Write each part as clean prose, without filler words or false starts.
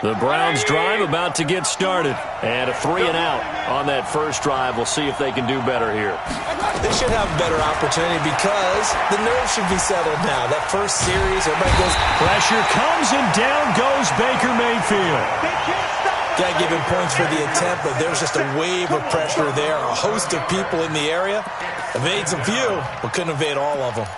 The Browns drive about to get started. And a 3 and out on that first drive. We'll see if they can do better here. They should have a better opportunity because the nerves should be settled now. That first series, everybody goes. Pressure comes and down goes Baker Mayfield. Got to give him points for the attempt, but there's just a wave of pressure there. A host of people in the area. Evades a few, but couldn't evade all of them.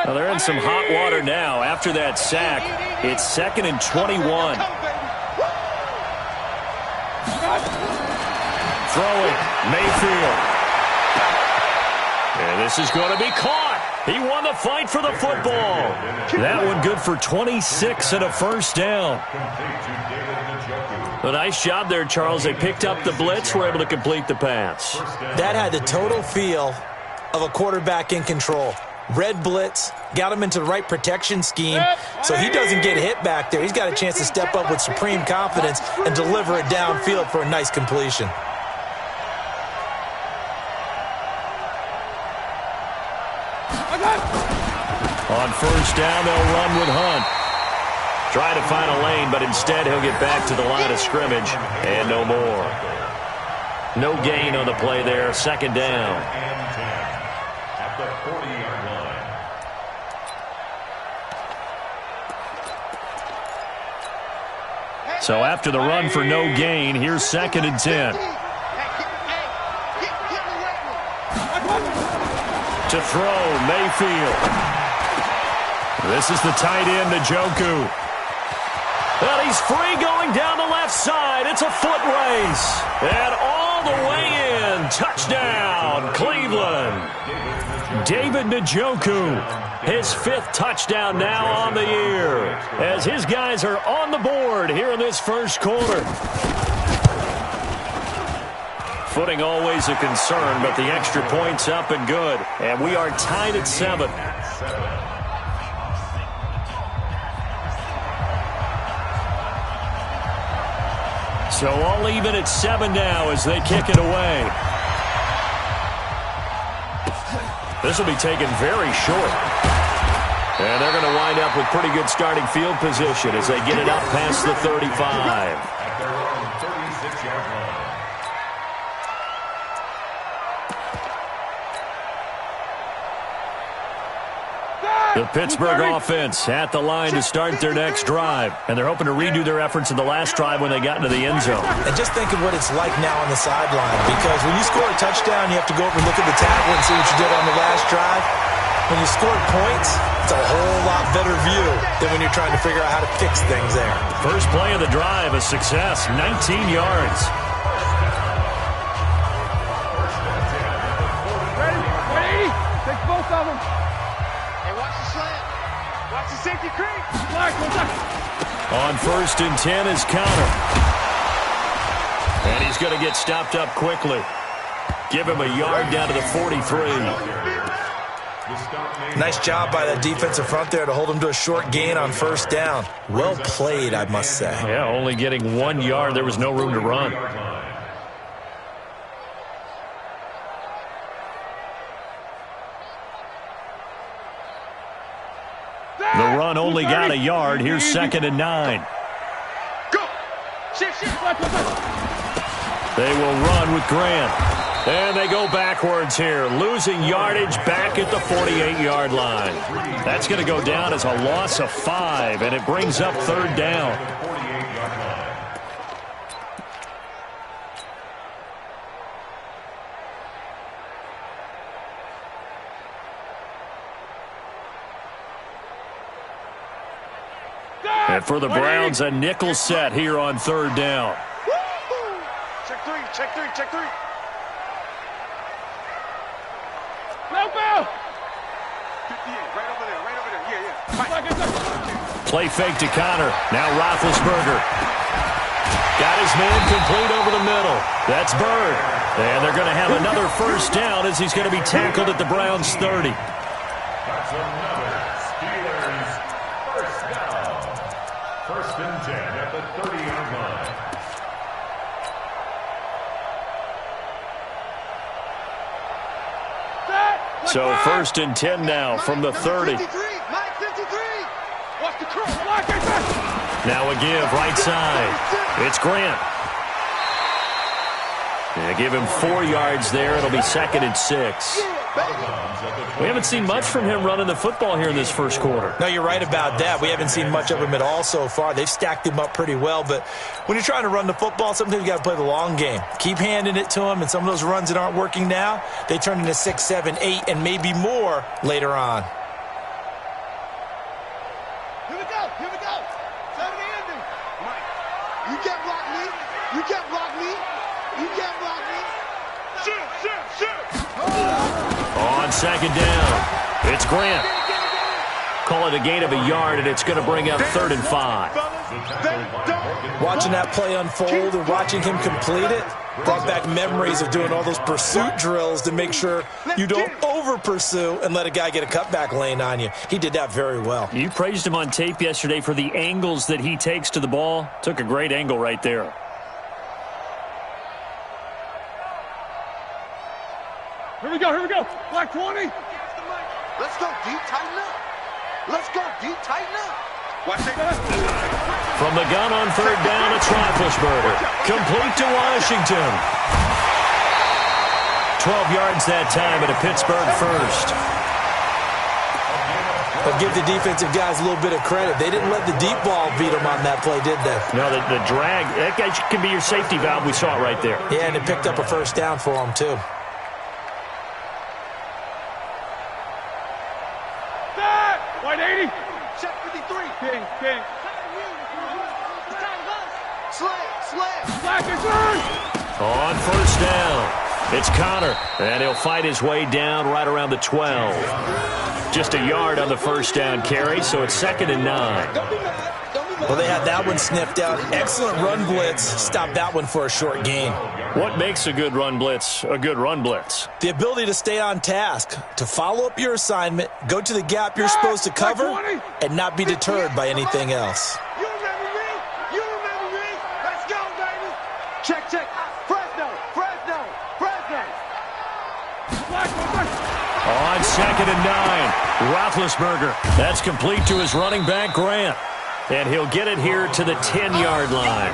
Well, they're in some hot water now. After that sack, it's 2nd and 21. Throwing, Mayfield. And this is going to be caught. He won the fight for the football. That one good for 26 and a first down. A nice job there, Charles. They picked up the blitz, were able to complete the pass. That had the total feel of a quarterback in control. Red blitz, got him into the right protection scheme, so he doesn't get hit back there. He's got a chance to step up with supreme confidence and deliver it downfield for a nice completion. On first down, they'll run with Hunt. Try to find a lane, but instead he'll get back to the line of scrimmage, and no more. No gain on the play there, 2nd down. At the 40-yard line. So after the run for no gain, here's 2nd and 10. To throw, Mayfield. This is the tight end, Njoku. Well, he's free going down the left side. It's a foot race. And all the way in. Touchdown, Cleveland. David Njoku, his 5th touchdown now on the year, as his guys are on the board here in this first quarter. Footing always a concern, but the extra point's up and good. And we are tied at 7. So all even at 7 now as they kick it away. This will be taken very short. And they're going to wind up with pretty good starting field position as they get it up past the 35. At their own 36-yard line. The Pittsburgh offense at the line to start their next drive. And they're hoping to redo their efforts in the last drive when they got into the end zone. And just think of what it's like now on the sideline, because when you score a touchdown, you have to go over and look at the tackle and see what you did on the last drive. When you score points, it's a whole lot better view than when you're trying to figure out how to fix things there. First play of the drive, a success, 19 yards. Ready? Take both of them. Hey, watch the slant. Watch the safety creep. On 1st and 10 is Connor. And he's going to get stopped up quickly. Give him a yard down to the 43. Nice job by that defensive front there to hold him to a short gain on first down. Well played, I must say. Yeah, only getting 1 yard. There was no room to run. The run only got a yard. Here's 2nd and 9. Go! Shift. They will run with Grant. And they go backwards here, losing yardage back at the 48-yard line. That's going to go down as a loss of 5, and it brings up 3rd down. And for the Browns, a nickel set here on 3rd down. Check three. Right over there. Yeah. Play fake to Connor. Now Roethlisberger. Got his man complete over the middle. That's Bird. And they're going to have another first down as he's going to be tackled at the Browns' 30. That's another Steelers first down. 1st and 10 at the 30-yard line. So 1st and 10 now from the 30. Mike 53. Watch the curl. Block it back. Now a give, right side. It's Grant. Yeah, give him 4 yards there. It'll be 2nd and 6. We haven't seen much from him running the football here in this first quarter. No, you're right about that. We haven't seen much of him at all so far. They've stacked him up pretty well, but when you're trying to run the football, sometimes you got to play the long game. Keep handing it to him, and some of those runs that aren't working now, they turn into 6, 7, 8, and maybe more later on. Here we go. Here we go. Tell the ending. Mike, you can't block me. You can't block me. You can't block me. Shoot, shoot, shoot. On 2nd down, it's Grant. Call it a gain of a yard, and it's going to bring up 3rd and 5. Watching that play unfold and watching him complete it brought back memories of doing all those pursuit drills to make sure you don't over-pursue and let a guy get a cutback lane on you. He did that very well. You praised him on tape yesterday for the angles that he takes to the ball. Took a great angle right there. Here we go. Here we go. Black 20. Let's go deep, tighten up. Let's go deep, tighten up. Watch it. From the gun on 3rd down, it's Roethlisberger. Complete to Washington. 12 yards that time at a Pittsburgh first. But give the defensive guys a little bit of credit. They didn't let the deep ball beat them on that play, did they? No, the drag, that guy can be your safety valve. We saw it right there. Yeah, and it picked up a first down for them, too. White 80. Check 53. King. Slam. Black is first. On 1st down, it's Connor, and he'll fight his way down right around the 12. Just a yard on the 1st down carry, so it's 2nd and 9. Well, they had that one sniffed out. Excellent run blitz. Stopped that one for a short gain. What makes a good run blitz a good run blitz? The ability to stay on task, to follow up your assignment, go to the gap you're supposed to cover, and not be deterred by anything else. You remember me? Let's go, baby. Check. Fresno. On 2nd and 9, Roethlisberger. That's complete to his running back, Grant. And he'll get it here to the 10-yard line.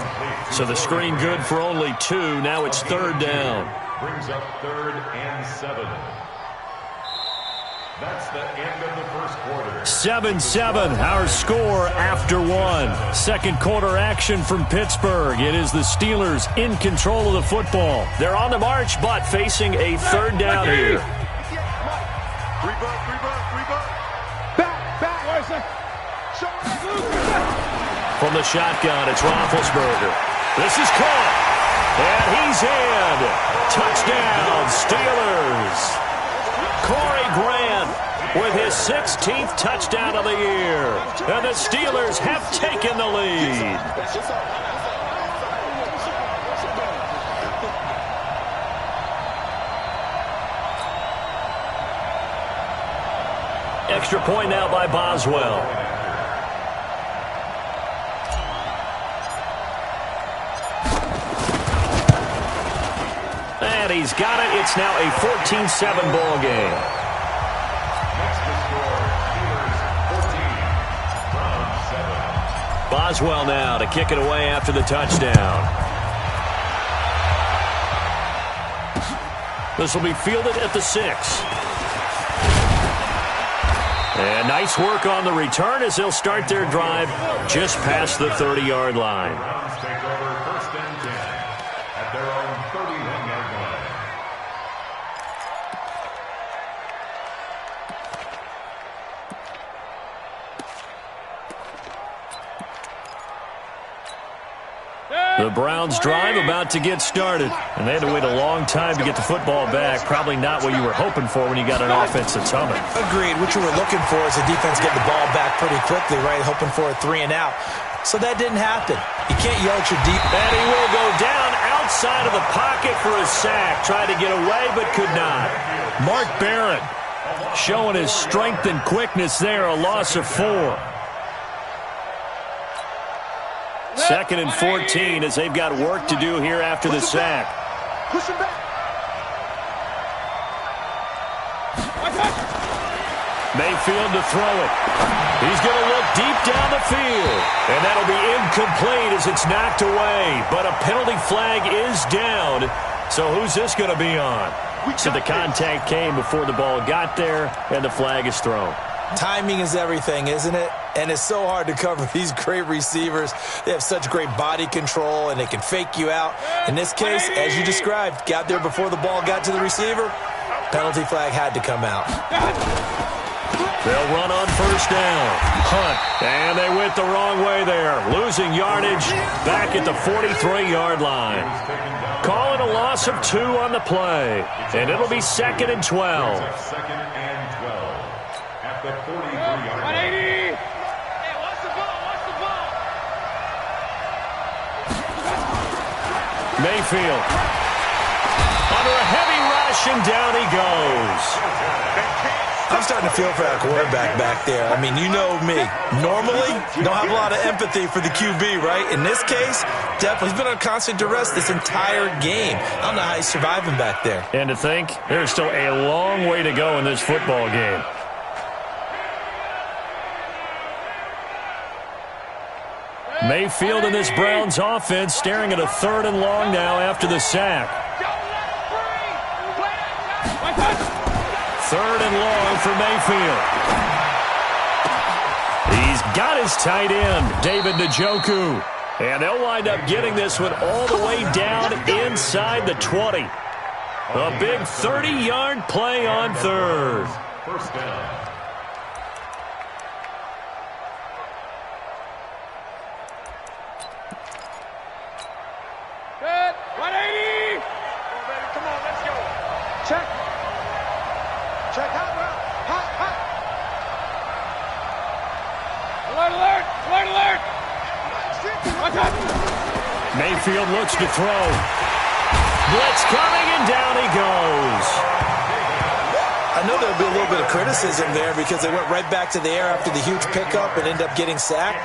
So the screen good for only 2. Now it's 3rd down. Brings up 3rd and 7. That's the end of the first quarter. 7-7, our score after 1. Second quarter action from Pittsburgh. It is the Steelers in control of the football. They're on the march, but facing a 3rd down here. Back. Wait a second. From the shotgun, it's Roethlisberger. This is caught, and he's in. Touchdown, Steelers. Corey Grant with his 16th touchdown of the year. And the Steelers have taken the lead. Extra point now by Boswell. And he's got it. It's now a 14-7 ball game. Next to score, Steelers 14, Brown 7. Boswell now to kick it away after the touchdown. This will be fielded at the 6. And nice work on the return as they'll start their drive just past the 30-yard line. Browns take over 1st and 10 at their own 31-yard line. The Browns drive about to get started. And they had to wait a long time to get the football back. Probably not what you were hoping for when you got an offense that's humming. Agreed. What you were looking for is the defense getting the ball back pretty quickly, right? Hoping for a 3 and out. So that didn't happen. You can't yell at your deep. And he will go down outside of the pocket for a sack. Tried to get away, but could not. Mark Barrett showing his strength and quickness there. A loss of 4. 2nd and 14 as they've got work to do here after the sack. Push him back. Mayfield to throw it. He's going to look deep down the field. And that'll be incomplete as it's knocked away. But a penalty flag is down. So who's this going to be on? So the contact came before the ball got there, and the flag is thrown. Timing is everything, isn't it? And it's so hard to cover these great receivers. They have such great body control, and they can fake you out. In this case, as you described, got there before the ball got to the receiver. Penalty flag had to come out. They'll run on first down. Hunt. And they went the wrong way there. Losing yardage back at the 43-yard line. Calling a loss of 2 on the play. And it'll be 2nd and 12. 2nd and 12 at the 43-yard line. Hey, watch the ball, watch the ball. Mayfield. Under a heavy rush, and down he goes. I'm starting to feel for that quarterback back there. I mean, you know me. Normally, don't have a lot of empathy for the QB, right? In this case, definitely. He's been on constant duress this entire game. I don't know how he's surviving back there. And to think, there's still a long way to go in this football game. Mayfield in this Browns offense staring at a 3rd and long now after the sack. 3rd and long for Mayfield. He's got his tight end, David Njoku. And they'll wind up getting this one all the way down inside the 20. A big 30-yard play on 3rd. First down. Good. 180. Come on, baby. Come on, let's go. Check. Check hot, bro. Hot. Alert, alert. Alert, alert. Watch out. Mayfield looks to throw. Blitz coming, and down he goes. I know there'll be a little bit of criticism there because they went right back to the air after the huge pickup and end up getting sacked.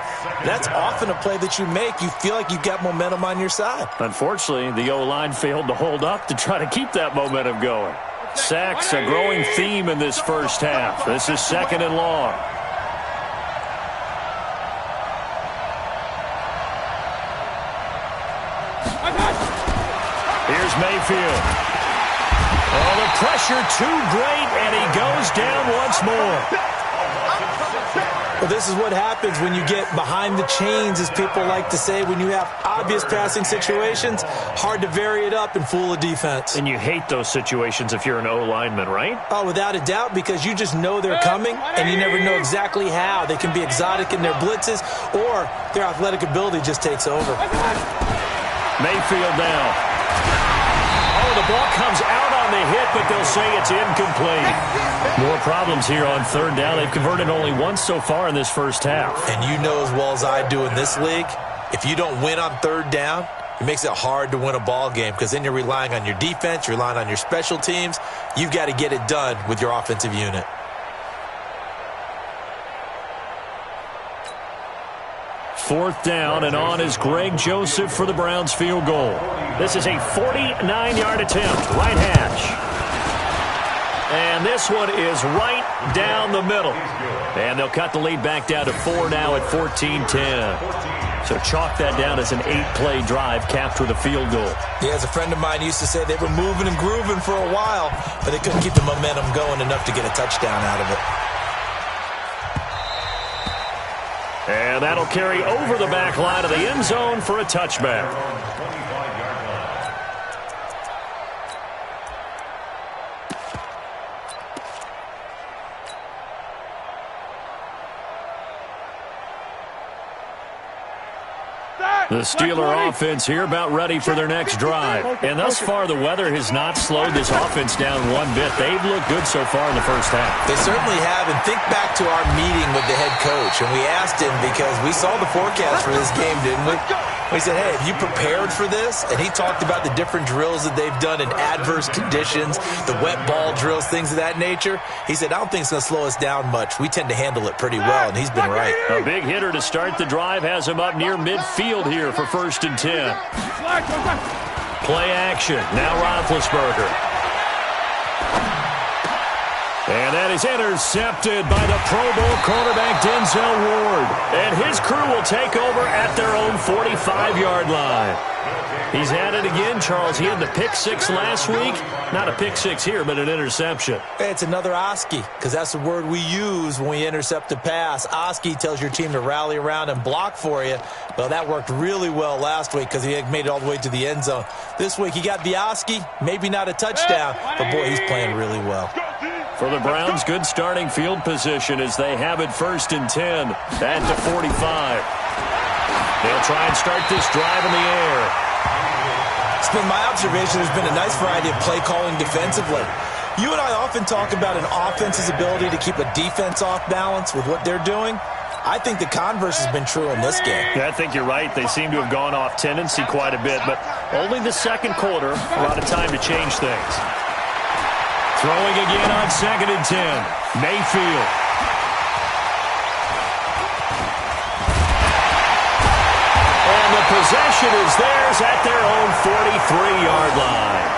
That's often a play that you make. You feel like you've got momentum on your side. Unfortunately, the O-line failed to hold up to try to keep that momentum going. Sacks, a growing theme in this first half. This is 2nd and long. Here's Mayfield. Oh, the pressure too great, and he goes down once more. Well, this is what happens when you get behind the chains, as people like to say. When you have obvious passing situations, hard to vary it up and fool a defense. And you hate those situations if you're an O-lineman, right? Oh, without a doubt, because you just know they're coming, and you never know exactly how. They can be exotic in their blitzes, or their athletic ability just takes over. Mayfield down. Oh, the ball comes out on the hit, but they'll say it's incomplete. More problems here on 3rd down. They've converted only once so far in this first half. And you know as well as I do in this league, if you don't win on 3rd down, it makes it hard to win a ball game because then you're relying on your defense, you're relying on your special teams. You've got to get it done with your offensive unit. Fourth down, and on is Greg Joseph for the Browns field goal. This is a 49-yard attempt, right hash. And this one is right down the middle. And they'll cut the lead back down to 4 now at 14-10. So chalk that down as an 8-play drive capped with a field goal. Yeah, as a friend of mine used to say, they were moving and grooving for a while, but they couldn't keep the momentum going enough to get a touchdown out of it. And that'll carry over the back line of the end zone for a touchback. The Steeler offense here about ready for their next drive. And thus far, the weather has not slowed this offense down one bit. They've looked good so far in the first half. They certainly have. And think back to our meeting with the head coach. And we asked him because we saw the forecast for this game, didn't we? We said, hey, have you prepared for this? And he talked about the different drills that they've done in adverse conditions, the wet ball drills, things of that nature. He said, I don't think it's going to slow us down much. We tend to handle it pretty well, and he's been right. A big hitter to start the drive has him up near midfield here for 1st and 10. Play action. Now Roethlisberger. And that is intercepted by the Pro Bowl cornerback Denzel Ward. And his crew will take over at their own 45-yard line. He's at it again, Charles. He had the pick six last week. Not a pick six here, but an interception. Hey, it's another Oski, because that's the word we use when we intercept a pass. Oski tells your team to rally around and block for you. Well, that worked really well last week because he had made it all the way to the end zone. This week he got the Oski, maybe not a touchdown, but boy, he's playing really well. For the Browns, good starting field position as they have it 1st and 10 at the 45. They'll try and start this drive in the air. It's been my observation there's been a nice variety of play calling defensively. You and I often talk about an offense's ability to keep a defense off balance with what they're doing. I think the converse has been true in this game. Yeah, I think you're right. They seem to have gone off tendency quite a bit, but only the second quarter, a lot of time to change things. Throwing again on 2nd and 10. Mayfield. And the possession is theirs at their own 43-yard line.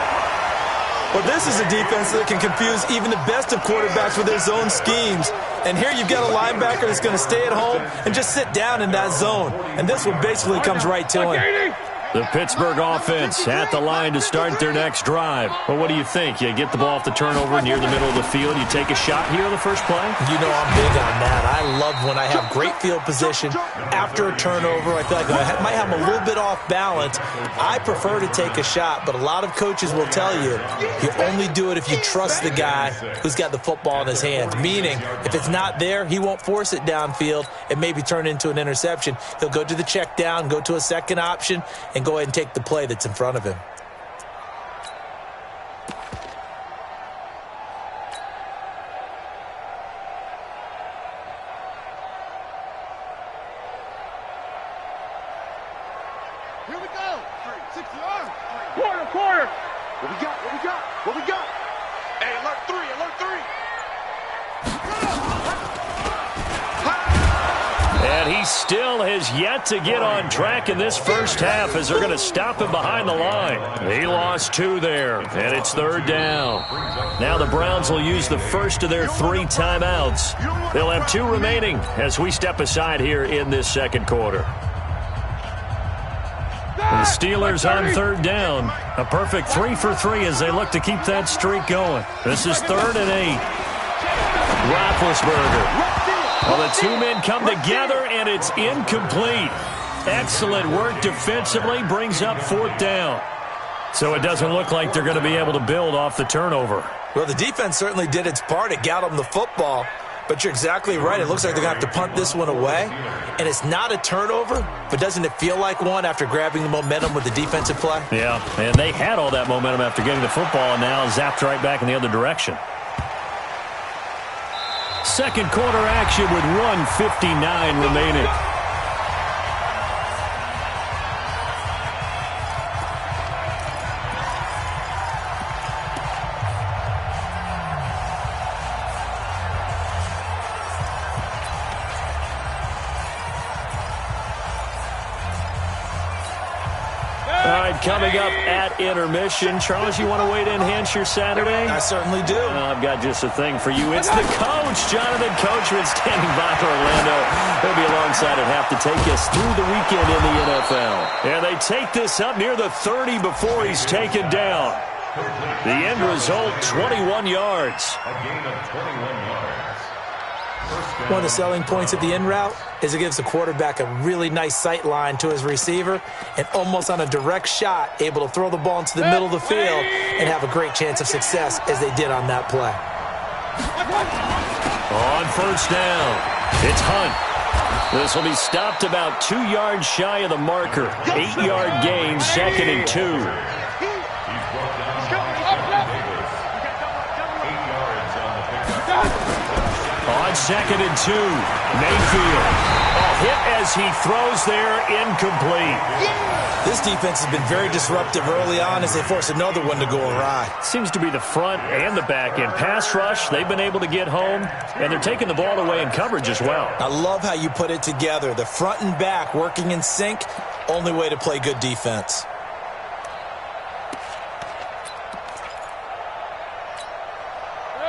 Well, this is a defense that can confuse even the best of quarterbacks with their zone schemes. And here you've got a linebacker that's going to stay at home and just sit down in that zone. And this one basically comes right to him. The Pittsburgh offense at the line to start their next drive. Well, what do you think? You get the ball off the turnover near the middle of the field. You take a shot here on the first play? You know I'm big on that. I love when I have great field position after a turnover. I feel like I might have a little bit off balance. I prefer to take a shot, but a lot of coaches will tell you only do it if you trust the guy who's got the football in his hands. Meaning, if it's not there, he won't force it downfield and maybe turn into an interception. He'll go to the check down, go to a second option, and go ahead and take the play that's in front of him. Here we go. 60 yards. Quarter. What we got? Hey, alert three. And he still has yet to get on track in this first half as they're going to stop him behind the line. He lost 2 there, and it's 3rd down. Now the Browns will use the first of their 3 timeouts. They'll have 2 remaining as we step aside here in this second quarter. The Steelers on 3rd down. A perfect 3 for 3 as they look to keep that streak going. This is 3rd and 8. Roethlisberger. Well, the 2 men come together, and it's incomplete. Excellent work defensively, brings up 4th down. So it doesn't look like they're going to be able to build off the turnover. Well, the defense certainly did its part. It got them the football. But you're exactly right. It looks like they're going to have to punt this one away. And it's not a turnover, but doesn't it feel like one after grabbing the momentum with the defensive play? Yeah, and they had all that momentum after getting the football, and now zapped right back in the other direction. Second quarter action with 1:59 remaining. All right, coming up at intermission. Charles, you want to wait to enhance your Saturday? I certainly do. I've got just a thing for you. It's the coach, Jonathan Coachman, standing by for Orlando. He'll be alongside at half to take us through the weekend in the NFL. And they take this up near the 30 before he's taken down. The end result, 21 yards. A gain of 21 yards. One of the selling points of the in route is it gives the quarterback a really nice sight line to his receiver and almost on a direct shot able to throw the ball into the middle of the field and have a great chance of success as they did on that play. On first down, it's Hunt. This will be stopped about 2 yards shy of the marker. 8-yard gain, 2nd and 2. On 2nd and 2, Mayfield. A hit as he throws there, incomplete. This defense has been very disruptive early on as they force another one to go awry. Seems to be the front and the back end. Pass rush, they've been able to get home, and they're taking the ball away in coverage as well. I love how you put it together. The front and back working in sync, only way to play good defense.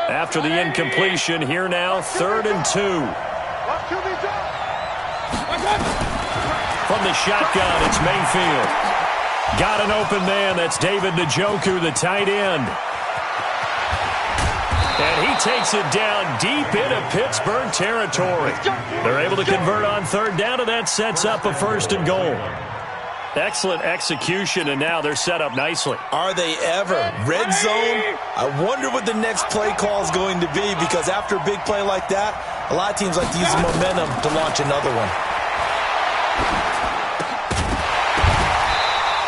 After the incompletion, here now, 3rd and 2. From the shotgun, it's Mayfield. Got an open man. That's David Njoku, the tight end. And he takes it down deep into Pittsburgh territory. They're able to convert on 3rd down, and that sets up a 1st and goal. Excellent execution, and now they're set up nicely. Are they ever? Red zone? I wonder what the next play call is going to be, because after a big play like that, a lot of teams like to use the momentum to launch another one.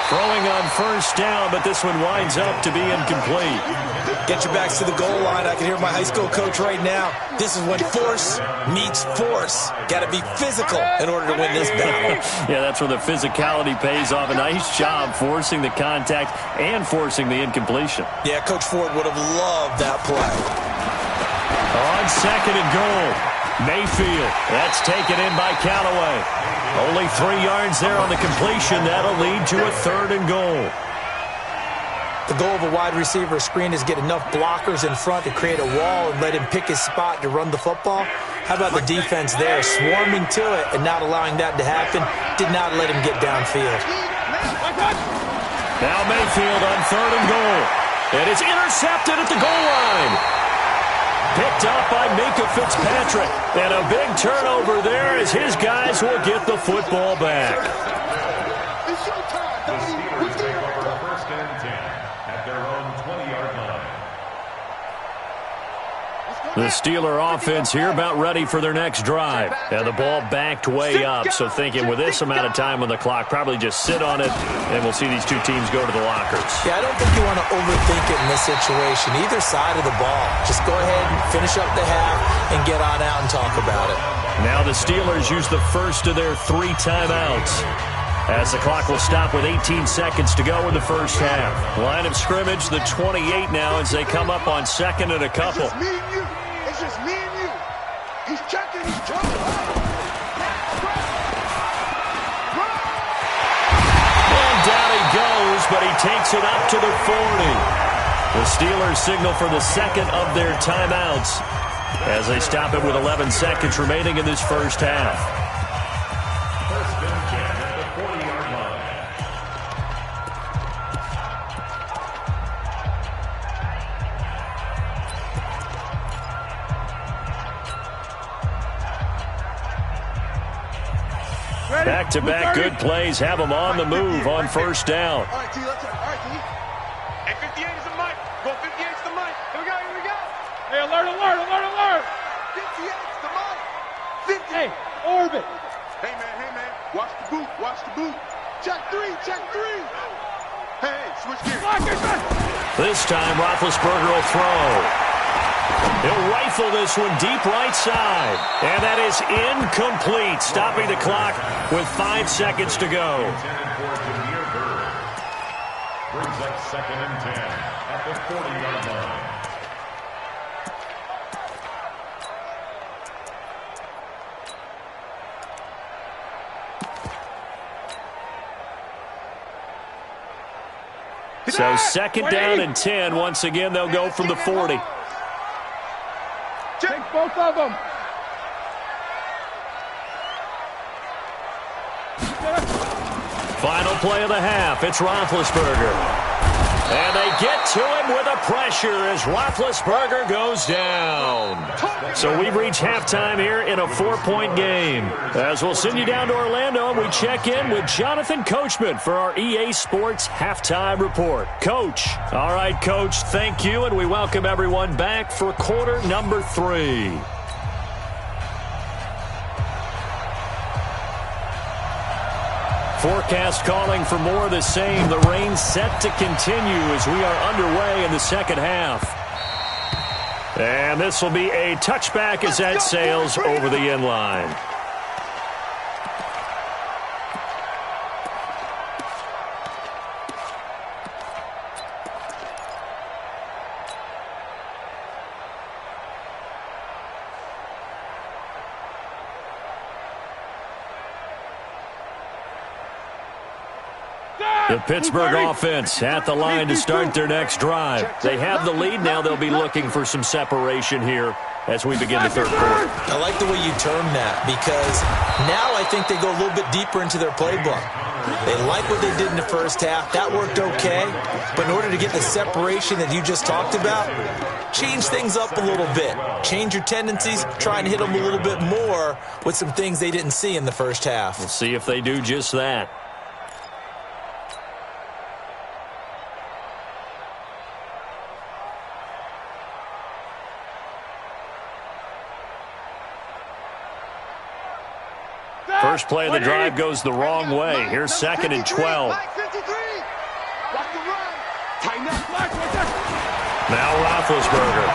Throwing on 1st down, but this one winds up to be incomplete. Get your backs to the goal line. I can hear my high school coach right now. This is when force meets force. Got to be physical in order to win this battle. Yeah, that's where the physicality pays off. A nice job forcing the contact and forcing the incompletion. Yeah, Coach Ford would have loved that play. On 2nd and goal, Mayfield. That's taken in by Callaway. Only 3 yards there on the completion. That'll lead to a 3rd and goal. The goal of a wide receiver screen is get enough blockers in front to create a wall and let him pick his spot to run the football. How about the defense there, swarming to it and not allowing that to happen? Did not let him get downfield. Now Mayfield on 3rd and goal. And it's intercepted at the goal line. Picked up by Minka Fitzpatrick. And a big turnover there as his guys will get the football back. It's your time. The Steelers take over 1st and 10 at their own 20-yard line. The Steeler offense here about ready for their next drive. And the ball backed way up, so thinking with this amount of time on the clock, probably just sit on it, and we'll see these two teams go to the lockers. Yeah, I don't think you want to overthink it in this situation. Either side of the ball. Just go ahead and finish up the half and get on out and talk about it. Now the Steelers use the first of their 3 timeouts, as the clock will stop with 18 seconds to go in the first half. Line of scrimmage, the 28 now, as they come up on 2nd and a couple. It's just me and you. It's just me and you. He's checking. He's trying. And down he goes, but he takes it up to the 40. The Steelers signal for the 2nd of their timeouts as they stop it with 11 seconds remaining in this first half. 1st and 10 at the 40-yard line. Back-to-back good plays have them on the move on 1st down. All right, T. Let's all right, T. Hey, 58 is the mic. Go 58 is the mic. Here we go, here we go. Hey, alert, alert, alert, alert. 58's the mic. 50. Hey, orbit. Hey, man. Watch the boot. Watch the boot. Check 3. Check 3. Hey, switch gears. This time, Roethlisberger will throw. He'll rifle this one deep right side. And that is incomplete, stopping the clock with 5 seconds to go. Intended for Jameer Byrd. Brings up 2nd and 10 at the 40-yard line. So 2nd down and 10. Once again, they'll go from the 40. Take both of them. Final play of the half. It's Roethlisberger. And they get to him with a pressure as Roethlisberger goes down. So we've reached halftime here in a 4-point game. As we'll send you down to Orlando, we check in with Jonathan Coachman for our EA Sports Halftime Report. Coach. All right, Coach, thank you, and we welcome everyone back for quarter number 3. Forecast calling for more of the same. The rain set to continue as we are underway in the second half. And this will be a touchback as that sails over the end line. Go! The Pittsburgh offense at the line to start their next drive. They have the lead now. They'll be looking for some separation here as we begin the third quarter. I like the way you term that, because now I think they go a little bit deeper into their playbook. They like what they did in the first half. That worked okay. But in order to get the separation that you just talked about, change things up a little bit. Change your tendencies. Try and hit them a little bit more with some things they didn't see in the first half. We'll see if they do just that. First play of the drive goes the wrong way. Here's 2nd and 12. Now Roethlisberger.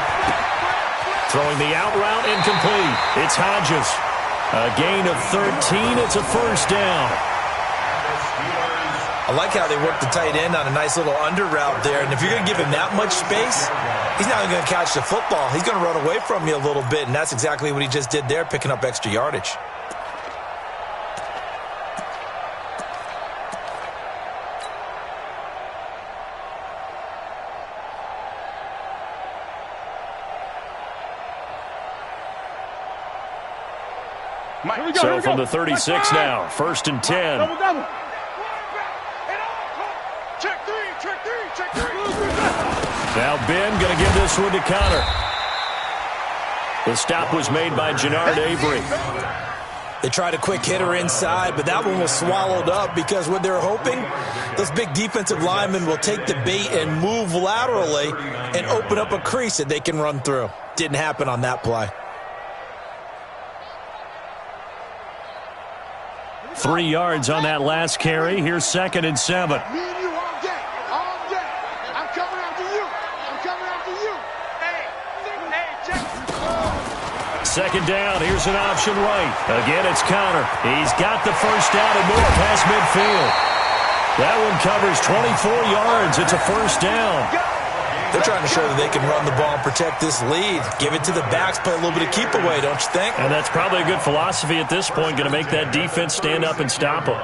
Throwing the out route incomplete. It's Hodges. A gain of 13. It's a first down. I like how they work the tight end on a nice little under route there. And if you're going to give him that much space, he's not going to catch the football. He's going to run away from you a little bit. And that's exactly what he just did there, picking up extra yardage. So from the 36 now, 1st and 10. Double. Check three. Now Ben going to give this one to Connor. The stop was made by Jannard Avery. They tried a quick hitter inside, but that one was swallowed up because what they're hoping, those big defensive linemen will take the bait and move laterally and open up a crease that they can run through. Didn't happen on that play. 3 yards on that last carry. Here's 2nd and 7. Me and you all day. I'm coming after you. Hey, check. 2nd down. Here's an option right. Again, it's Connor. He's got the first down and more past midfield. That one covers 24 yards. It's a first down. They're trying to show that they can run the ball and protect this lead. Give it to the backs, play a little bit of keep away, don't you think? And that's probably a good philosophy at this point, going to make that defense stand up and stop them.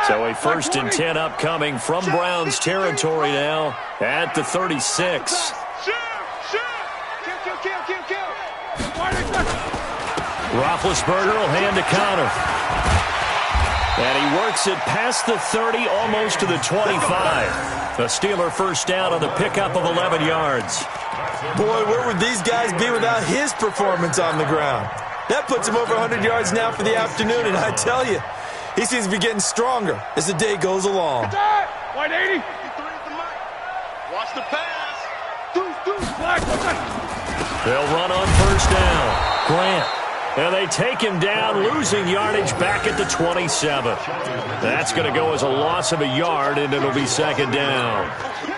So a 1st and 10 upcoming from Browns territory now at the 36. Kill. Roethlisberger will hand to Connor. And he works it past the 30, almost to the 25. The Steeler first down on the pickup of 11 yards. Boy, where would these guys be without his performance on the ground? That puts him over 100 yards now for the afternoon, and I tell you, he seems to be getting stronger as the day goes along. White 80. Watch the pass. They'll run on first down. Grant. And they take him down, losing yardage back at the 27. That's going to go as a loss of a yard, and it'll be 2nd down.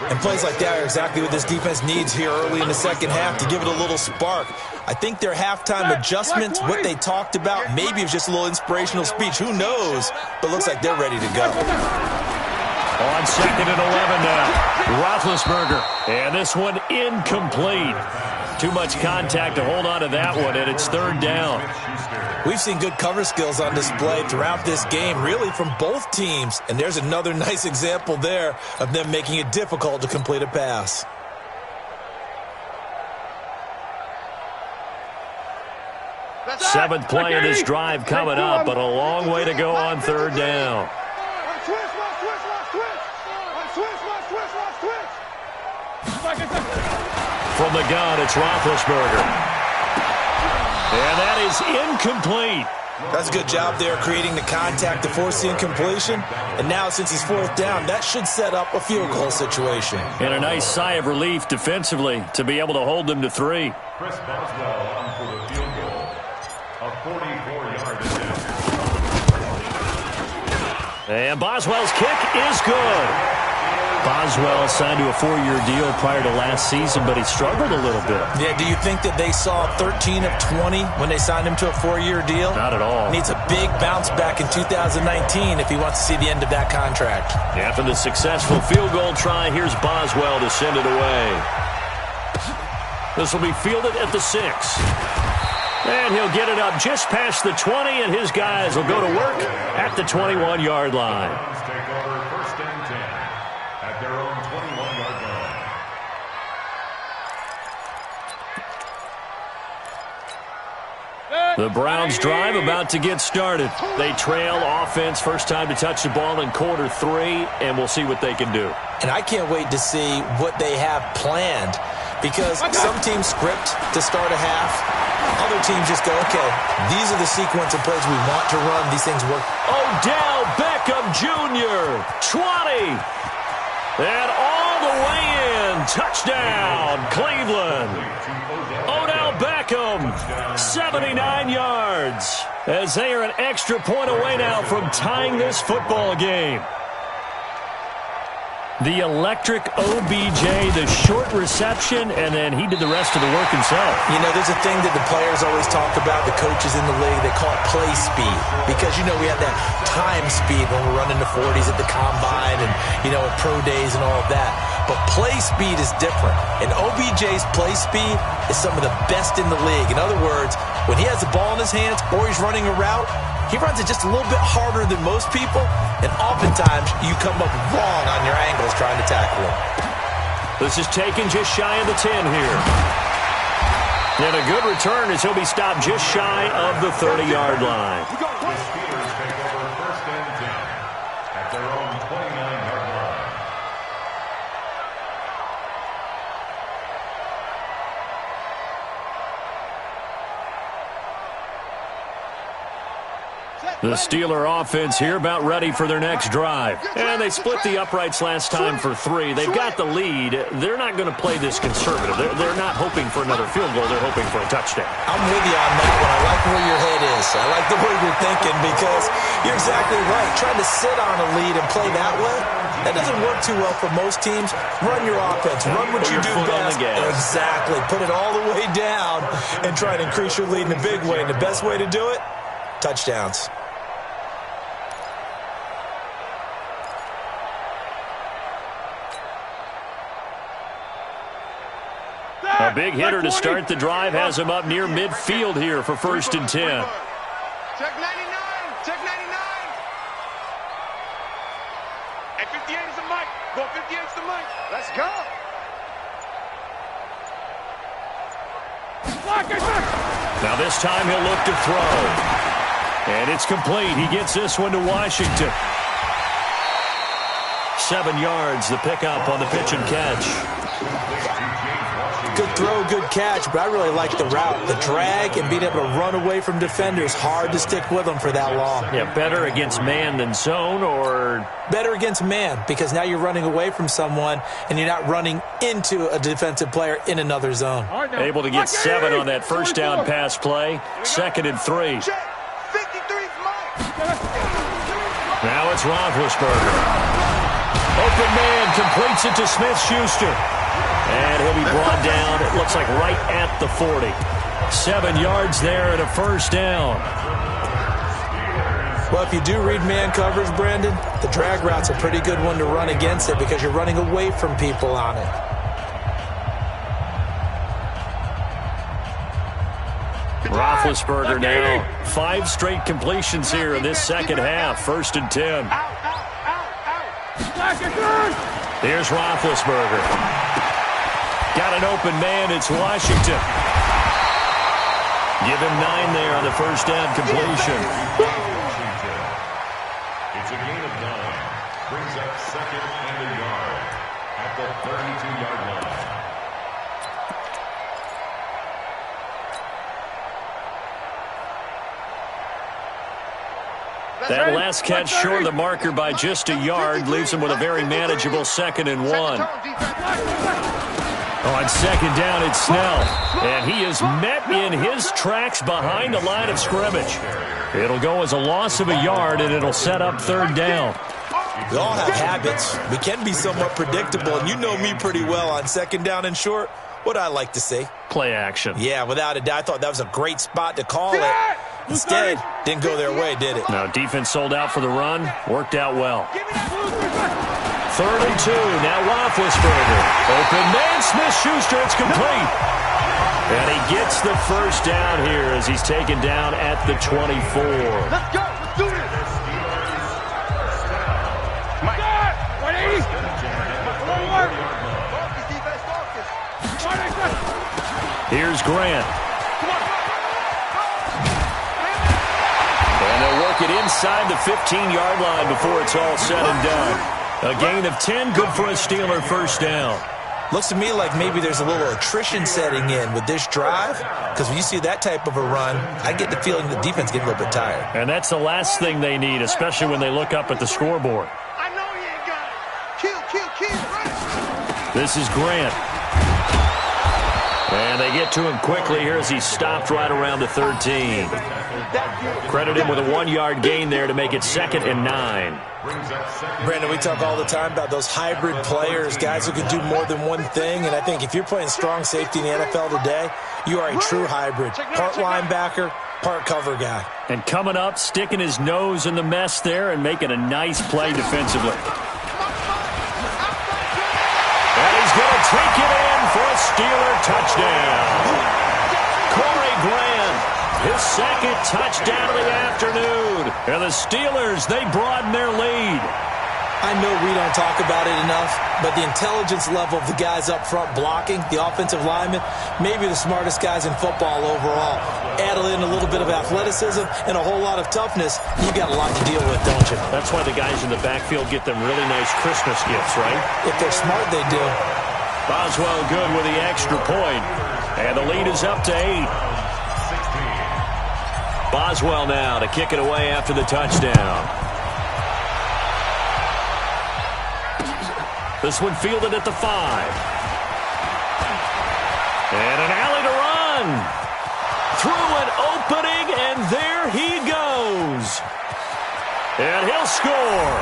And plays like that are exactly what this defense needs here early in the second half to give it a little spark. I think their halftime adjustments, what they talked about, maybe it was just a little inspirational speech. Who knows? But looks like they're ready to go. On 2nd and 11 now. Roethlisberger. And this one incomplete. Too much contact to hold on to that one, and it's 3rd down. We've seen good cover skills on display throughout this game, really from both teams. And there's another nice example there of them making it difficult to complete a pass. Seventh play of this drive coming up, but a long way to go on 3rd down. From the gun, it's Roethlisberger. And that is incomplete. That's a good job there creating the contact to force the incompletion. And now since he's 4th down, that should set up a field goal situation. And a nice sigh of relief defensively to be able to hold them to 3. Chris Boswell on for the field goal. A 44-yard attempt. And Boswell's kick is good. Boswell signed to a 4-year deal prior to last season, but he struggled a little bit. Yeah, do you think that they saw 13 of 20 when they signed him to a 4-year deal? Not at all. Needs a big bounce back in 2019 if he wants to see the end of that contract. After the successful field goal try, here's Boswell to send it away. This will be fielded at the 6. And he'll get it up just past the 20, and his guys will go to work at the 21-yard line. Browns take over 1st and 10 at their own 21-yard line. The Browns drive about to get started. They trail offense, first time to touch the ball in quarter 3, and we'll see what they can do. And I can't wait to see what they have planned, because some teams script to start a half. Other teams just go, okay, these are the sequence of plays we want to run. These things work. Odell Beckham Jr., 20. And all the way in. Touchdown, Cleveland. Odell Beckham, 79 yards. As they are an extra point away now from tying this football game. The electric OBJ, the short reception, and then he did the rest of the work himself. You know, there's a thing that the players always talk about, the coaches in the league, they call it play speed. Because, you know, we have that time speed when we're running the 40s at the combine and, you know, at pro days and all of that. But play speed is different. And OBJ's play speed is some of the best in the league. In other words, when he has the ball in his hands or he's running a route, he runs it just a little bit harder than most people, and oftentimes you come up wrong on your angles trying to tackle him. This is taken just shy of the 10 here. And a good return as he'll be stopped just shy of the 30-yard line. The Steelers take over 1st and 10 at their own 29-yard line. The Steeler offense here about ready for their next drive. And they split the uprights last time for 3. They've got the lead. They're not going to play this conservative. They're not hoping for another field goal. They're hoping for a touchdown. I'm with you on that one. I like where your head is. I like the way you're thinking, because you're exactly right. Trying to sit on a lead and play that way, that doesn't work too well for most teams. Run your offense. Run what you do best. Exactly. Put it all the way down and try to increase your lead in a big way. And the best way to do it, touchdowns. A big hitter to start the drive has him up near midfield here for 1st and 10. Check 99. Check 99. At 58 is the mic. Go 58 is the mic. Let's go. Now this time he'll look to throw. And it's complete. He gets this one to Washington. 7 yards, the pickup on the pitch and catch. Good throw, good catch, but I really like the route. The drag and being able to run away from defenders, hard to stick with them for that long. Yeah, better against man than zone, or? Better against man, because now you're running away from someone and you're not running into a defensive player in another zone. Able to get 7 on that first down pass play. 2nd and 3. Now it's Roethlisberger. Open man completes it to Smith-Schuster. And he'll be brought down, it looks like right at the 40. 7 yards there and a first down. Well, if you do read man coverage, Brandon, the drag route's a pretty good one to run against it because you're running away from people on it. Roethlisberger now. 5 straight completions here in this second half. 1st and 10. Here's Roethlisberger. Got an open man. It's Washington. Give him 9 there on the first down completion. Washington. It's a gain of 9. Brings up 2nd and a yard at the 32-yard line. That last catch short of the marker by just a yard leaves him with a very manageable 2nd and 1. On 2nd down, it's Snell. And he is met in his tracks behind the line of scrimmage. It'll go as a loss of a yard, and it'll set up 3rd down. We all have habits. We can be somewhat predictable, and you know me pretty well on 2nd down and short. What I like to see. Play action. Yeah, without a doubt. I thought that was a great spot to call it. Instead, didn't go their way, did it? Now, defense sold out for the run. Worked out well. 3rd and 2. Now Roethlisberger. Open man, Smith-Schuster. It's complete. And he gets the first down here as he's taken down at the 24. Let's go. Let's do this. Mike. 180. Focus, defense, focus. Here's Grant. And they'll work it inside the 15-yard line before it's all said and done. A gain of 10, good for a Steeler first down. Looks to me like maybe there's a little attrition setting in with this drive, because when you see that type of a run, I get the feeling the defense gets a little bit tired. And that's the last thing they need, especially when they look up at the scoreboard. I know he ain't got it. Kill. Right. This is Grant. And they get to him quickly here as he stopped right around the 13. Credit him with a 1-yard gain there to make it 2nd and 9. Brandon, we talk all the time about those hybrid players, guys who can do more than one thing, and I think if you're playing strong safety in the NFL today, you are a true hybrid. Part linebacker, part cover guy. And coming up, sticking his nose in the mess there and making a nice play defensively. And he's going to take it in for a Steeler touchdown. Corey Grant, his 2nd touchdown of the afternoon. And the Steelers, they broaden their lead. I know we don't talk about it enough, but the intelligence level of the guys up front blocking, the offensive linemen, maybe the smartest guys in football overall. Add in a little bit of athleticism and a whole lot of toughness, you got a lot to deal with, don't you? That's why the guys in the backfield get them really nice Christmas gifts, right? If they're smart, they do. Boswell good with the extra point. And the lead is up to 8. Boswell now to kick it away after the touchdown. This one fielded at the 5. And an alley to run. Through an opening, and there he goes. And he'll score.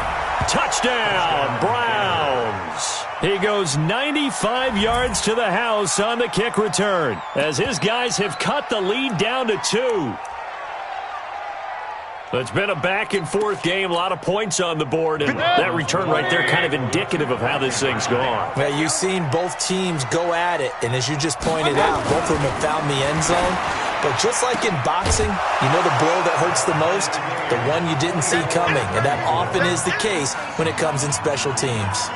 Touchdown, Browns. He goes 95 yards to the house on the kick return, as his guys have cut the lead down to 2. It's been a back-and-forth game, a lot of points on the board, and that return right there kind of indicative of how this thing's gone. Well, you've seen both teams go at it, and as you just pointed out, both of them have found the end zone. But just like in boxing, you know the blow that hurts the most? The one you didn't see coming, and that often is the case when it comes in special teams.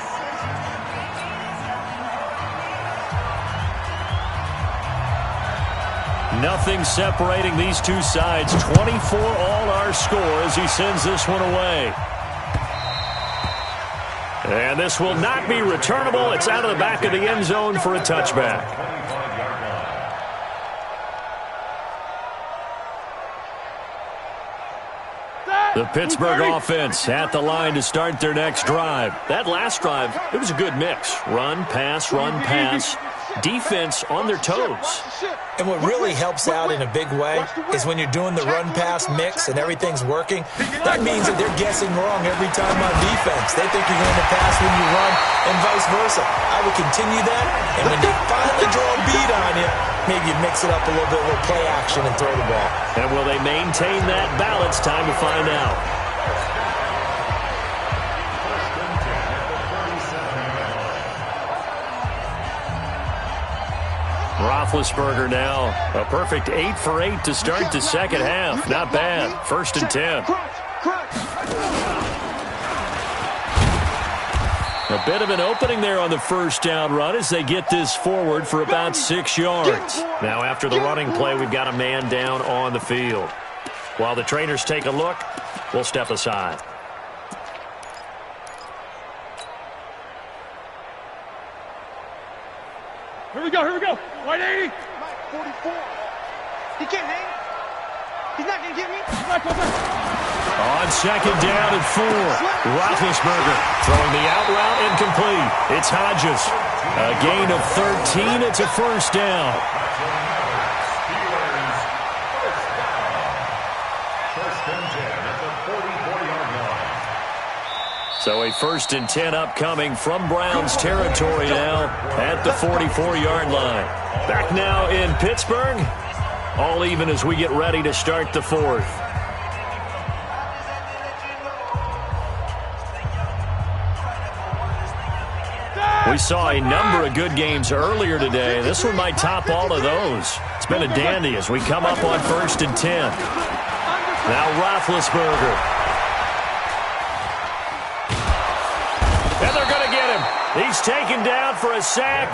Nothing separating these two sides. 24 all our score as he sends this one away. And this will not be returnable. It's out of the back of the end zone for a touchback. The Pittsburgh offense at the line to start their next drive. That last drive, it was a good mix. Run, pass, defense on their toes. And what really helps out in a big way is when you're doing the run-pass mix and everything's working, that means that they're guessing wrong every time on defense. They think you're going to pass when you run and vice versa. I would continue that, and when they finally draw a beat on you, maybe you mix it up a little bit with play action and throw the ball. And will they maintain that balance? Time to find out. Roethlisberger now, a perfect 8 for 8 to start the second half. Not bad. 1st and 10. A bit of an opening there on the first down run as they get this forward for about 6 yards. Now after the running play, we've got a man down on the field. While the trainers take a look, we'll step aside. Here we go. 180. 44. He can't hang. He's not going to get me. On second down and 4. Roethlisberger throwing the out route incomplete. It's Hodges. A gain of 13. It's a first down. So a 1st and 10 upcoming from Browns territory now at the 44-yard line. Back now in Pittsburgh. All even as we get ready to start the 4th. We saw a number of good games earlier today. This one might top all of those. It's been a dandy as we come up on 1st and 10. Now Roethlisberger. And they're going to get him. He's taken down for a sack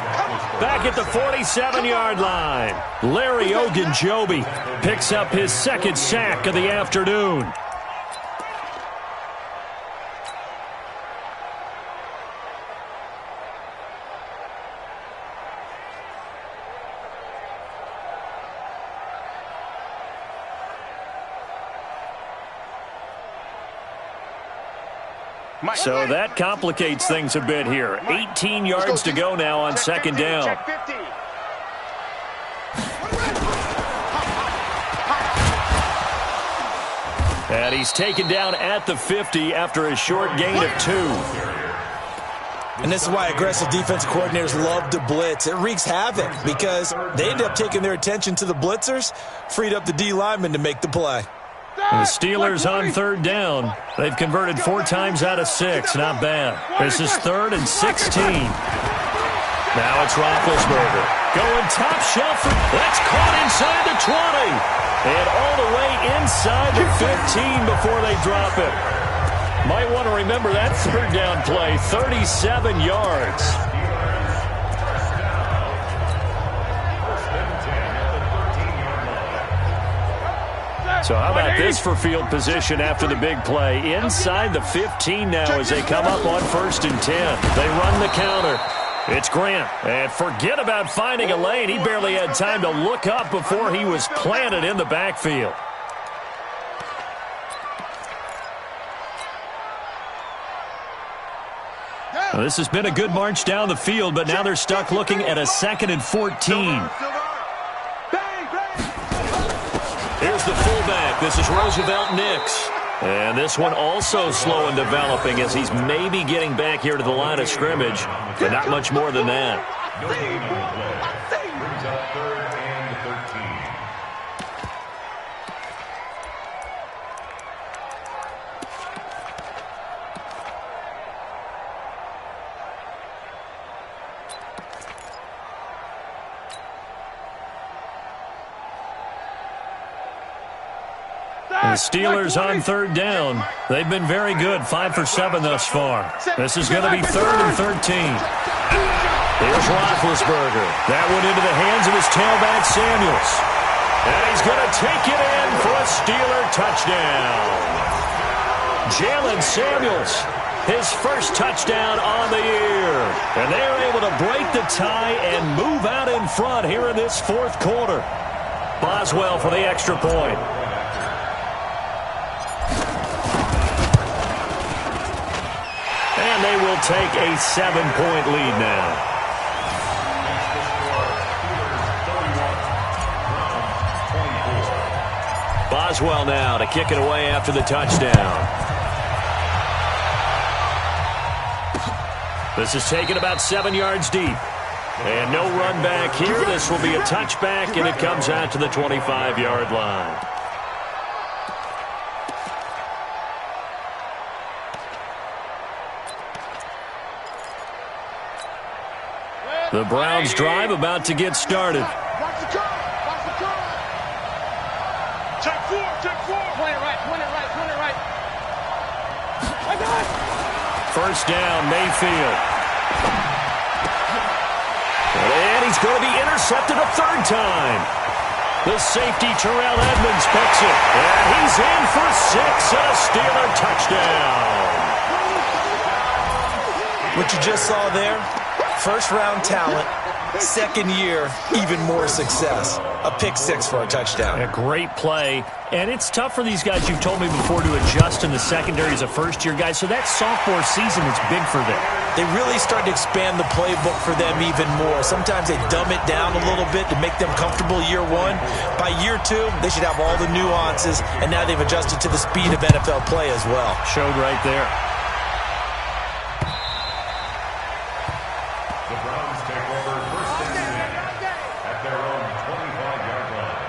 back at the 47-yard line. Larry Ogunjobi picks up his second sack of the afternoon. So that complicates things a bit here. 18 yards to go now on 2nd down. And he's taken down at the 50 after a short gain of 2. And this is why aggressive defensive coordinators love to blitz. It wreaks havoc because they end up taking their attention to the blitzers, freed up the D lineman to make the play. The Steelers on 3rd down. They've converted 4 times out of 6. Not bad. This is 3rd and 16. Now it's Roethlisberger. Going top shelf. That's caught inside the 20. And all the way inside the 15 before they drop it. Might want to remember that 3rd down play. 37 yards. So how about this for field position after the big play? Inside the 15 now as they come up on 1st and 10. They run the counter. It's Grant. And forget about finding a lane. He barely had time to look up before he was planted in the backfield. Well, this has been a good march down the field, but now they're stuck looking at a 2nd and 14. Here's the fullback. This is Roosevelt Nix. And this one also slow in developing as he's maybe getting back here to the line of scrimmage, but not much more than that. Brings up 3rd and 13. The Steelers on 3rd down. They've been very good, 5 for 7 thus far. This is going to be 3rd and 13. Here's Roethlisberger. That one into the hands of his tailback, Samuels. And he's going to take it in for a Steeler touchdown. Jalen Samuels, his first touchdown on the year. And they're able to break the tie and move out in front here in this 4th quarter. Boswell for the extra point. And they will take a 7-point lead now. Boswell now to kick it away after the touchdown. This is taken about 7 yards deep. And no run back here. This will be a touchback, and it comes out to the 25-yard line. The Browns drive about to get started. Watch the curve. Watch the curve. Check 4. Point it right. I got it. First down, Mayfield. And he's going to be intercepted a 3rd time. The safety, Terrell Edmonds, picks it. And he's in for 6 and a Steeler touchdown. What you just saw there, first-round talent, 2nd year, even more success. A pick 6 for a touchdown. A great play. And it's tough for these guys, you've told me before, to adjust in the secondary as a first-year guy. So that sophomore season is big for them. They really start to expand the playbook for them even more. Sometimes they dumb it down a little bit to make them comfortable year 1. By year 2, they should have all the nuances, and now they've adjusted to the speed of NFL play as well. Showed right there. The Browns take over 1st and 10 at their own 25-yard line.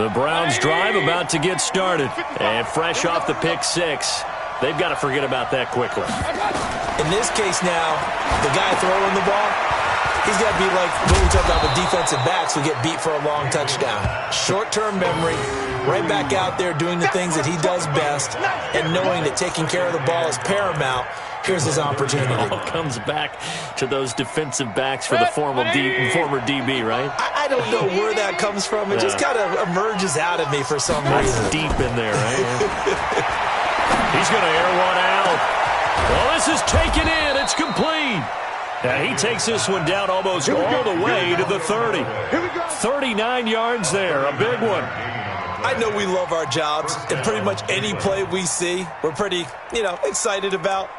The Browns drive about to get started. And fresh off the pick six, they've got to forget about that quickly. In this case now, the guy throwing the ball, he's got to be like what we talked about with defensive backs who get beat for a long touchdown. Short-term memory, right back out there doing the things that he does best, and knowing that taking care of the ball is paramount. Here's his opportunity. It all comes back to those defensive backs for the former DB, right? I don't know where that comes from. It just kind of emerges out of me for some reason. Deep in there, right? He's going to air one out. Well, this is taken in. It's complete. Now, he takes this one down almost all the way to the 30. 39 yards there, a big one. I know we love our jobs, and pretty much any play we see, we're pretty, excited about.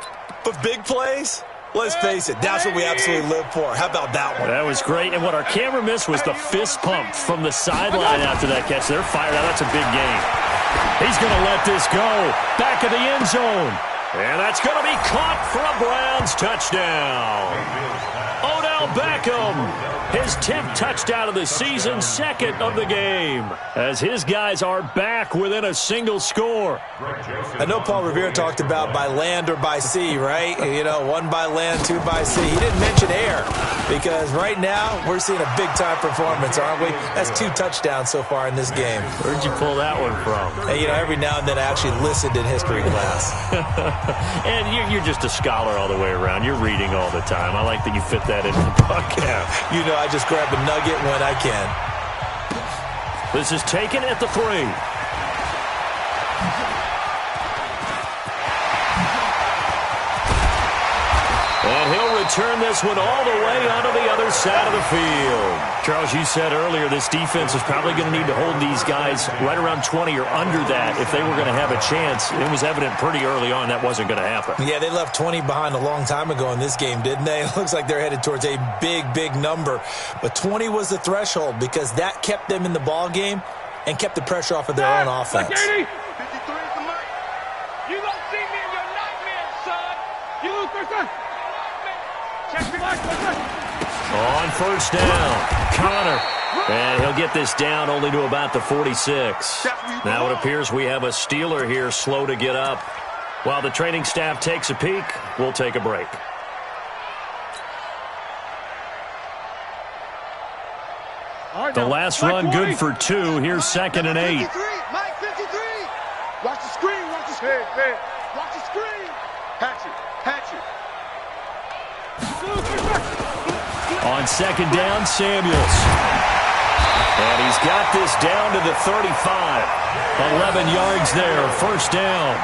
But big plays, let's face it, that's what we absolutely live for. How about that one? That was great. And what our camera missed was the fist pump from the sideline after that catch. They're fired out. That's a big game. He's going to let this go. Back of the end zone. And that's going to be caught for a Browns touchdown. Odell Beckham, his 10th touchdown of the season, second of the game, as his guys are back within a single score. I know Paul Revere talked about by land or by sea, right? One by land, two by sea. He didn't mention air because right now we're seeing a big-time performance, aren't we? That's 2 touchdowns so far in this game. Where'd you pull that one from? Hey, every now and then I actually listened in history class. And you're just a scholar all the way around. You're reading all the time. I like that you fit that in the podcast. I just grab a nugget when I can. This is taken at the 3. And he'll return this one all the way onto the other side of the field. Charles, you said earlier this defense is probably going to need to hold these guys right around 20 or under that if they were going to have a chance. It was evident pretty early on that wasn't going to happen. Yeah, they left 20 behind a long time ago in this game, didn't they? It looks like they're headed towards a big, big number. But 20 was the threshold because that kept them in the ball game and kept the pressure off of their own offense. 53 is the mark. You don't see me in your nightmares, son. You lose first time. Check the mark, on first down, Connor. And he'll get this down only to about the 46. Now it appears we have a Steeler here slow to get up. While the training staff takes a peek, we'll take a break. The last run good for 2. Here's 2nd and 8. Mike 53. Watch the screen. Watch the screen. Watch the screen. Patch it. On 2nd down, Samuels. And he's got this down to the 35. 11 yards there, first down.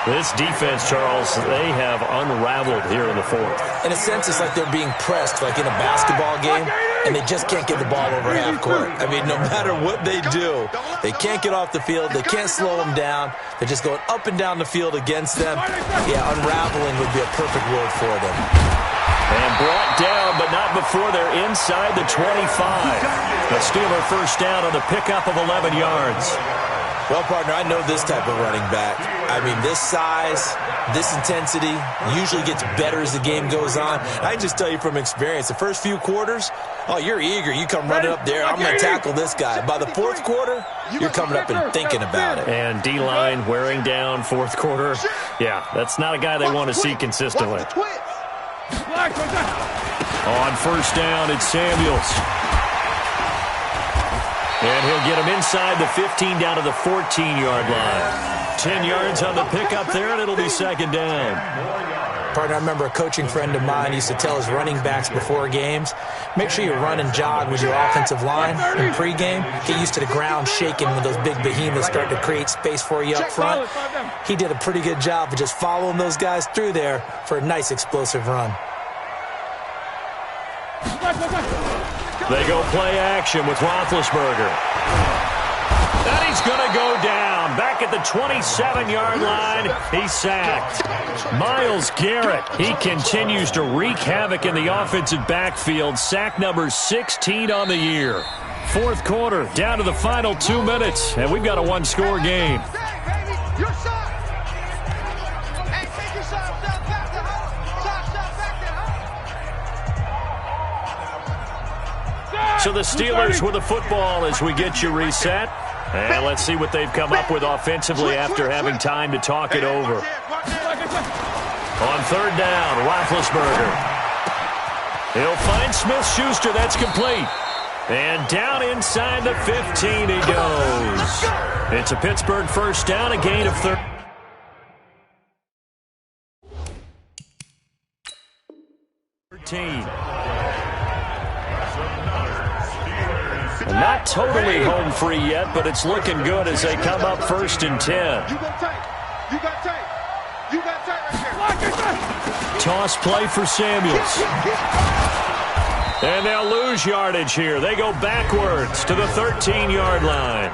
This defense, Charles, they have unraveled here in the 4th. In a sense, it's like they're being pressed, like in a basketball game, and they just can't get the ball over half court. I mean, no matter what they do, they can't get off the field. They can't slow them down. They're just going up and down the field against them. Yeah, unraveling would be a perfect word for them. And brought down, but not before they're inside the 25. The Steeler first down on the pickup of 11 yards. Well, partner, I know this type of running back. I mean, this size, this intensity usually gets better as the game goes on. I can just tell you from experience, the first few quarters, you're eager. You come running up there, I'm going to tackle this guy. By the 4th quarter, you're coming up and thinking about it. And D-line wearing down 4th quarter. Yeah, that's not a guy they want to see consistently. On first down, it's Samuels. And he'll get him inside the 15 down to the 14-yard line. 10 yards on the pickup there, and it'll be 2nd down. Partner, I remember a coaching friend of mine used to tell his running backs before games, make sure you run and jog with your offensive line in pregame. Get used to the ground shaking when those big behemoths start to create space for you up front. He did a pretty good job of just following those guys through there for a nice explosive run. They go play action with Roethlisberger. And he's going to go down. Back at the 27-yard line, he's sacked. Myles Garrett, he continues to wreak havoc in the offensive backfield. Sack number 16 on the year. 4th quarter, down to the final 2 minutes, and we've got a 1-score game. So the Steelers with the football as we get you reset. And let's see what they've come up with offensively after having time to talk it over. On third down, Roethlisberger. He'll find Smith-Schuster. That's complete. And down inside the 15 he goes. It's a Pittsburgh first down, a gain of 13. Not totally home free yet, but it's looking good as they come up first and 10. You got tape. You got tape. You got tape right there. Toss play for Samuels. And they'll lose yardage here. They go backwards to the 13-yard line.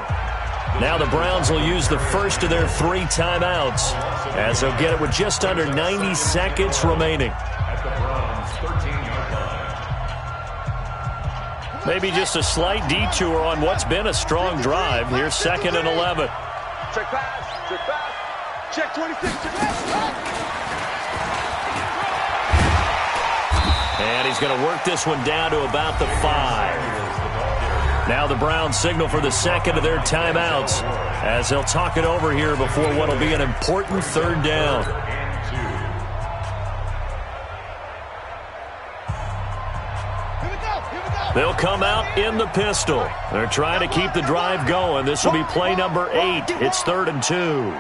Now the Browns will use the first of their 3 timeouts as they'll get it with just under 90 seconds remaining. At the Browns' 13-yard line. Maybe just a slight detour on what's been a strong drive. Here's 2nd and 11. Check pass. Check pass. Check 26. Check pass. And he's going to work this one down to about the 5. Now the Browns signal for the second of their timeouts as they'll talk it over here before what will be an important third down. They'll come out in the pistol. They're trying to keep the drive going. This will be play number 8. It's 3rd and 2.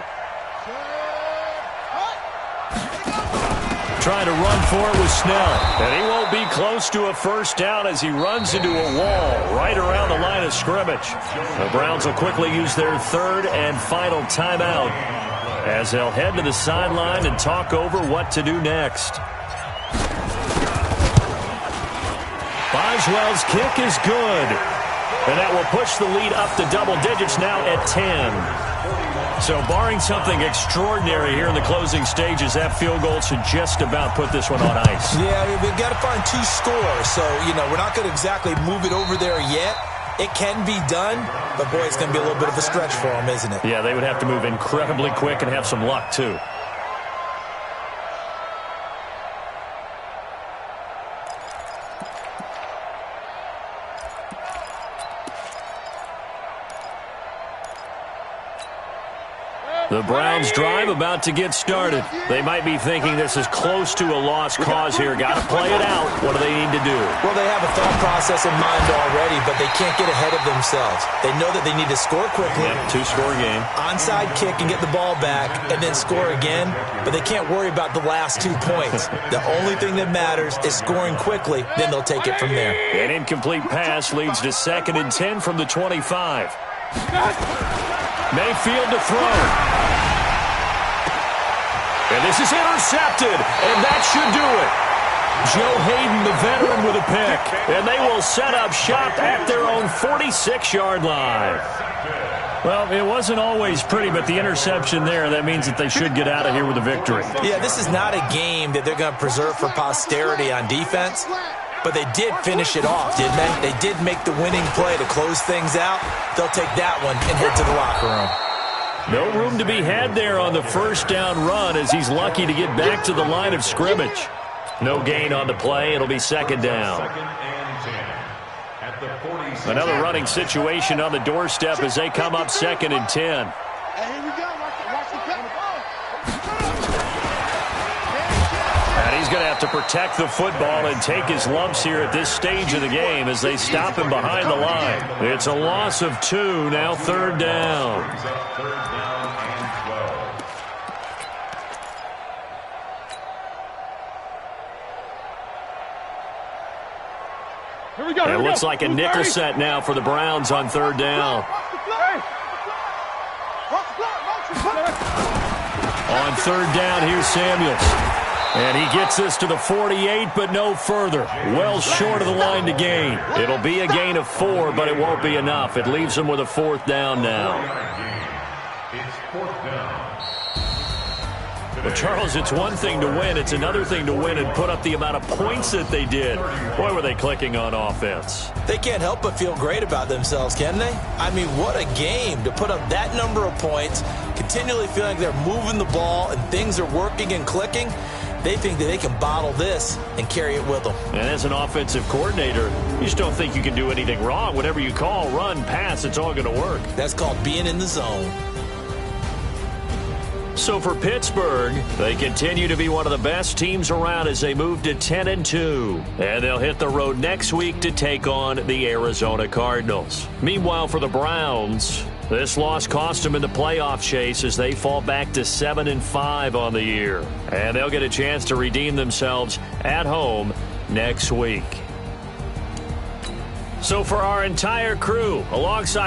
Trying to run for it with Snell. And he won't be close to a first down as he runs into a wall right around the line of scrimmage. The Browns will quickly use their 3rd and final timeout as they'll head to the sideline and talk over what to do next. Boswell's kick is good. And that will push the lead up to double digits now at 10. So barring something extraordinary here in the closing stages, that field goal should just about put this one on ice. Yeah, we've got to find 2 scores. So, we're not going to exactly move it over there yet. It can be done, but, boy, it's going to be a little bit of a stretch for them, isn't it? Yeah, they would have to move incredibly quick and have some luck, too. The Browns drive about to get started. They might be thinking this is close to a lost cause here. Got to play it out. What do they need to do? Well, they have a thought process in mind already, but they can't get ahead of themselves. They know that they need to score quickly. Yep, 2-score game. Onside kick and get the ball back and then score again, but they can't worry about the last 2 points. The only thing that matters is scoring quickly, then they'll take it from there. An incomplete pass leads to 2nd and 10 from the 25. Mayfield to throw. And this is intercepted, and that should do it. Joe Hayden, the veteran, with a pick. And they will set up shop at their own 46-yard line. Well, it wasn't always pretty, but the interception there, that means that they should get out of here with a victory. Yeah, this is not a game that they're going to preserve for posterity on defense. But they did finish it off, didn't they? They did make the winning play to close things out. They'll take that one and head to the locker room. No room to be had there on the first down run as he's lucky to get back to the line of scrimmage. No gain on the play. It'll be 2nd down. Another running situation on the doorstep as they come up 2nd and 10. Hey, here we go. Watch the play. And he's going to have to protect the football and take his lumps here at this stage of the game as they stop him behind the line. It's a loss of 2, now 3rd down. It looks like a nickel set now for the Browns on 3rd down. On 3rd down, here's Samuels. And he gets this to the 48, but no further. Well short of the line to gain. It'll be a gain of 4, but it won't be enough. It leaves him with a 4th down now. It's 4th down. Well, Charles, it's one thing to win. It's another thing to win and put up the amount of points that they did. Boy, were they clicking on offense. They can't help but feel great about themselves, can they? I mean, what a game to put up that number of points, continually feeling like they're moving the ball and things are working and clicking. They think that they can bottle this and carry it with them. And as an offensive coordinator, you just don't think you can do anything wrong. Whatever you call, run, pass, it's all going to work. That's called being in the zone. So for Pittsburgh, they continue to be one of the best teams around as they move to 10-2. And they'll hit the road next week to take on the Arizona Cardinals. Meanwhile, for the Browns, this loss cost them in the playoff chase as they fall back to 7-5 on the year. And they'll get a chance to redeem themselves at home next week. So for our entire crew, alongside